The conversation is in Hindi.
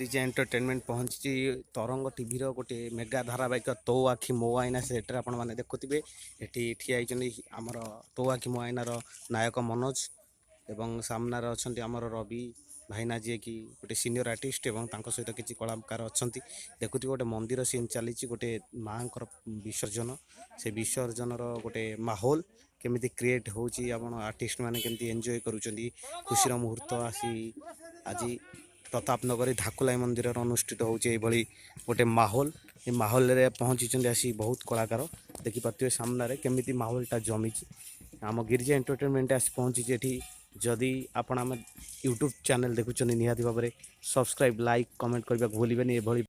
गिरिजा एंटरटेनमेंट पहुंची तरंग टीवी गोटे मेगा धारावाहिक तो आखि मो आईना सेट्रे आपण मैंने देखुवे ये ठिया आमर तो आखि मो आईनार नायक मनोज एवं सामनार अच्छा आमर रवि भाईना जी कि गोटे सीनियर आर्टिस्ट एवं सहित किसी कलाकार अच्छा देखुए गोटे मंदिर सीन चली गोटे माँ विसर्जन से विसर्जन गोटे माहौल केमी क्रिएट होची आर्टिस्ट मैंने केमती एंजॉय करुँच खुशी मुहूर्त आसी आज प्रताप नगर धाकुलाई मंदिर अनुष्ठित होती गोटे माहौल ये माहौल रे पहुँची आसी बहुत कलाकार देखिपे सामने केमी माहौलटा जमी आम गिरिजा एंटरटेनमेंट आसी पहुँची ये जदि आपण आम यूट्यूब चैनल देखुं निहाती भाव में सब्सक्राइब लाइक कमेंट करने भूलें ये